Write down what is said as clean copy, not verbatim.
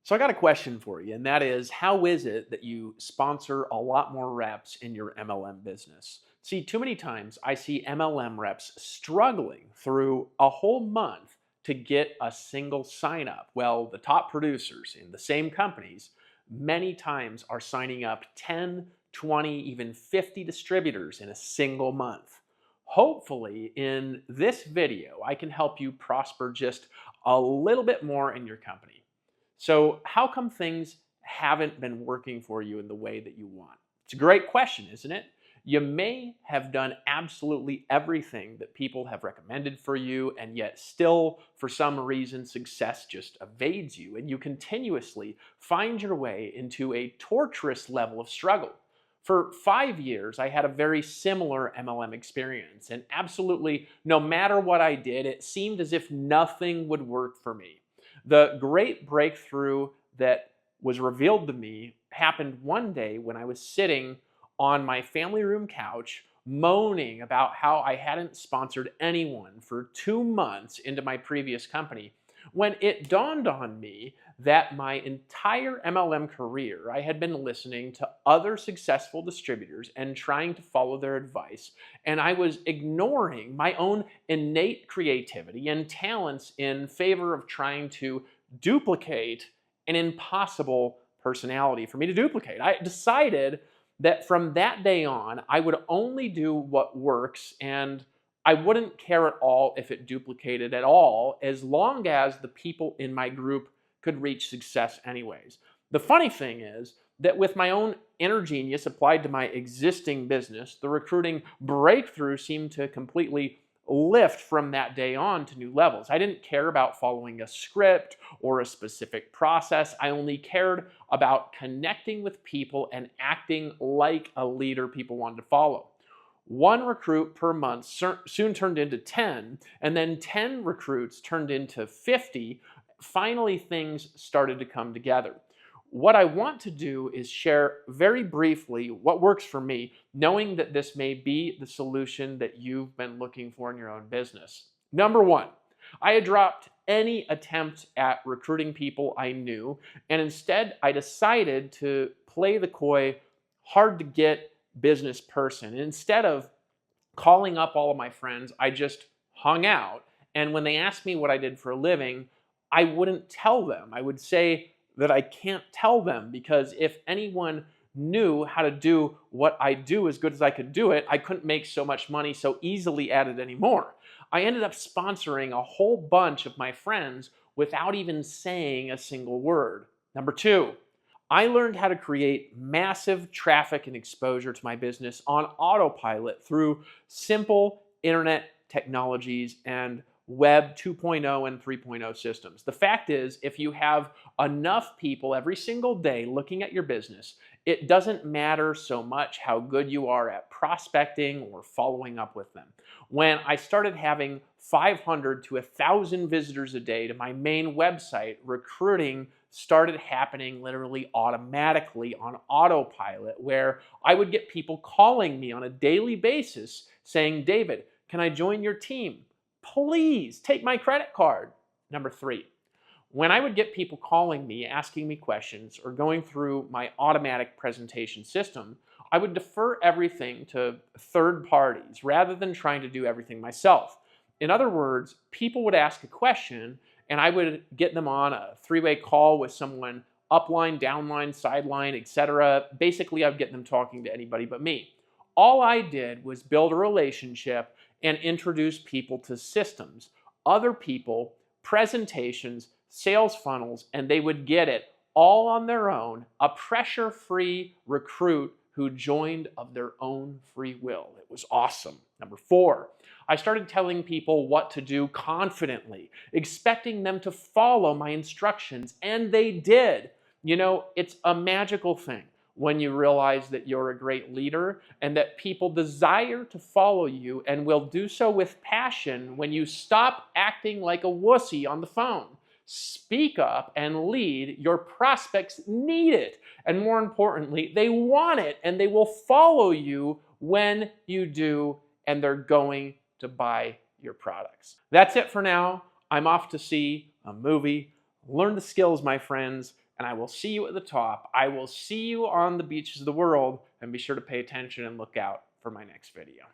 So I got a question for you, and that is, how is it that you sponsor a lot more reps in your MLM business? See, too many times I see MLM reps struggling through a whole month to get a single sign up. Well, the top producers in the same companies many times are signing up 10, 20, even 50 distributors in a single month. Hopefully, in this video, I can help you prosper just a little bit more in your company. So, how come things haven't been working for you in the way that you want? It's a great question, isn't it? You may have done absolutely everything that people have recommended for you, and yet still, for some reason, success just evades you, and you continuously find your way into a torturous level of struggle. For 5 years, I had a very similar MLM experience, and absolutely no matter what I did, it seemed as if nothing would work for me. The great breakthrough that was revealed to me happened one day when I was sitting on my family room couch moaning about how I hadn't sponsored anyone for 2 months into my previous company, when it dawned on me that my entire MLM career I had been listening to other successful distributors and trying to follow their advice, and I was ignoring my own innate creativity and talents in favor of trying to duplicate an impossible personality for me to duplicate. I decided that from that day on, I would only do what works, and I wouldn't care at all if it duplicated at all, as long as the people in my group could reach success anyways. The funny thing is that with my own inner genius applied to my existing business, the recruiting breakthrough seemed to completely lift from that day on to new levels. I didn't care about following a script or a specific process. I only cared about connecting with people and acting like a leader people wanted to follow. One recruit per month soon turned into 10, and then 10 recruits turned into 50. Finally, things started to come together. What I want to do is share very briefly what works for me, knowing that this may be the solution that you've been looking for in your own business. Number one, I had dropped any attempt at recruiting people I knew, and instead I decided to play the coy, hard to get business person. And instead of calling up all of my friends, I just hung out. And when they asked me what I did for a living, I wouldn't tell them. I would say that I can't tell them, because if anyone knew how to do what I do as good as I could do it, I couldn't make so much money so easily at it anymore. I ended up sponsoring a whole bunch of my friends without even saying a single word. Number two, I learned how to create massive traffic and exposure to my business on autopilot through simple internet technologies and Web 2.0 and 3.0 systems. The fact is, if you have enough people every single day looking at your business, it doesn't matter so much how good you are at prospecting or following up with them. When I started having 500 to 1,000 visitors a day to my main website, recruiting started happening literally automatically on autopilot, where I would get people calling me on a daily basis saying, "David, can I join your team? Please take my credit card." Number three, when I would get people calling me, asking me questions, or going through my automatic presentation system, I would defer everything to third parties rather than trying to do everything myself. In other words, people would ask a question, and I would get them on a three-way call with someone upline, downline, sideline, etc. Basically, I'd get them talking to anybody but me. All I did was build a relationship and introduce people to systems, other people, presentations, sales funnels, and they would get it all on their own, a pressure-free recruit who joined of their own free will. It was awesome. Number four, I started telling people what to do confidently, expecting them to follow my instructions, and they did. You know, it's a magical thing when you realize that you're a great leader and that people desire to follow you and will do so with passion when you stop acting like a wussy on the phone. Speak up and lead. Your prospects need it. And more importantly, they want it, and they will follow you when you do, and they're going to buy your products. That's it for now. I'm off to see a movie. Learn the skills, my friends. and I will see you at the top. I will see you on the beaches of the world, and be sure to pay attention and look out for my next video.